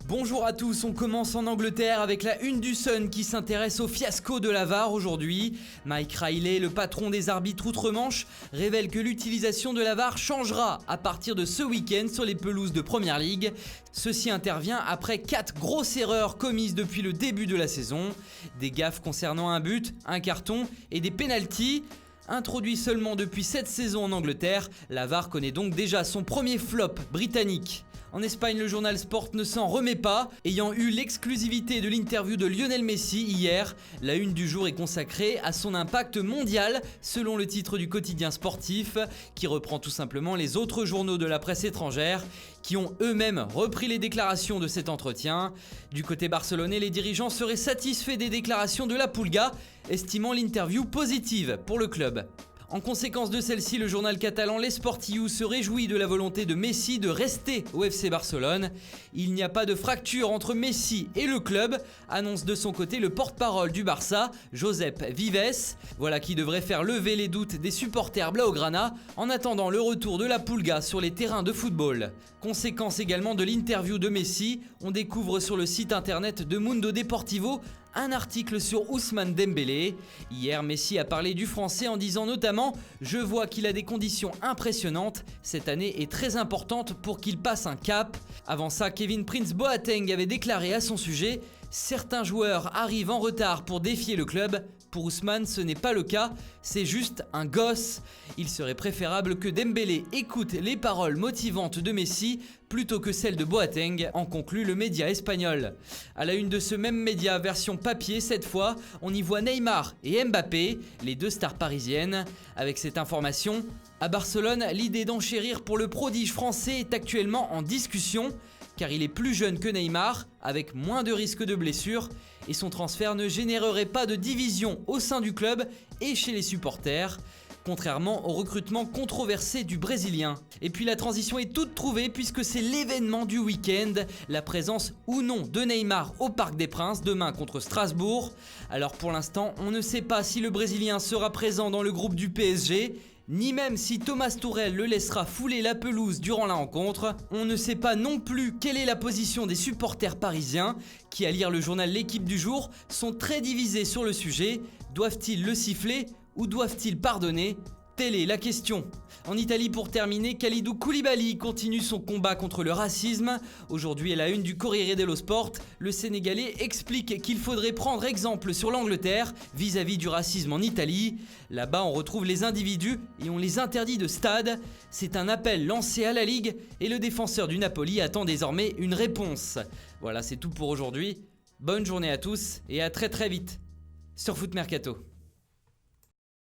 Bonjour à tous, on commence en Angleterre avec la une du Sun qui s'intéresse au fiasco de la VAR aujourd'hui. Mike Riley, le patron des arbitres outre-Manche, révèle que l'utilisation de la VAR changera à partir de ce week-end sur les pelouses de Premier League. Ceci intervient après 4 grosses erreurs commises depuis le début de la saison. Des gaffes concernant un but, un carton et des pénaltys. Introduit seulement depuis cette saison en Angleterre, la VAR connaît donc déjà son premier flop britannique. En Espagne, le journal Sport ne s'en remet pas. Ayant eu l'exclusivité de l'interview de Lionel Messi hier, la une du jour est consacrée à son impact mondial, selon le titre du quotidien sportif, qui reprend tout simplement les autres journaux de la presse étrangère, qui ont eux-mêmes repris les déclarations de cet entretien. Du côté barcelonais, les dirigeants seraient satisfaits des déclarations de la Pulga, estimant l'interview positive pour le club. En conséquence de celle-ci, le journal catalan L'Esportiu se réjouit de la volonté de Messi de rester au FC Barcelone. Il n'y a pas de fracture entre Messi et le club, annonce de son côté le porte-parole du Barça, Josep Vives. Voilà qui devrait faire lever les doutes des supporters blaugrana en attendant le retour de la Pulga sur les terrains de football. Conséquence également de l'interview de Messi, on découvre sur le site internet de Mundo Deportivo un article sur Ousmane Dembélé. Hier, Messi a parlé du français en disant notamment « Je vois qu'il a des conditions impressionnantes, cette année est très importante pour qu'il passe un cap ». Avant ça, Kevin Prince Boateng avait déclaré à son sujet « Certains joueurs arrivent en retard pour défier le club. Pour Ousmane, ce n'est pas le cas, c'est juste un gosse. Il serait préférable que Dembélé écoute les paroles motivantes de Messi plutôt que celles de Boateng », en conclut le média espagnol. À la une de ce même média, version papier cette fois, on y voit Neymar et Mbappé, les deux stars parisiennes. Avec cette information, à Barcelone, l'idée d'enchérir pour le prodige français est actuellement en discussion, car il est plus jeune que Neymar, avec moins de risques de blessure, et son transfert ne générerait pas de division au sein du club et chez les supporters, contrairement au recrutement controversé du Brésilien. Et puis la transition est toute trouvée puisque c'est l'événement du week-end, la présence ou non de Neymar au Parc des Princes demain contre Strasbourg. Alors pour l'instant, on ne sait pas si le Brésilien sera présent dans le groupe du PSG, ni même si Thomas Tuchel le laissera fouler la pelouse durant la rencontre. On ne sait pas non plus quelle est la position des supporters parisiens, qui à lire le journal L'Équipe du jour, sont très divisés sur le sujet. Doivent-ils le siffler ou doivent-ils pardonner ? Telle est la question. En Italie, pour terminer, Kalidou Koulibaly continue son combat contre le racisme. Aujourd'hui, à la une du Corriere dello Sport, le Sénégalais explique qu'il faudrait prendre exemple sur l'Angleterre vis-à-vis du racisme en Italie. Là-bas, on retrouve les individus et on les interdit de stade. C'est un appel lancé à la Ligue et le défenseur du Napoli attend désormais une réponse. Voilà, c'est tout pour aujourd'hui. Bonne journée à tous et à très vite sur Foot Mercato.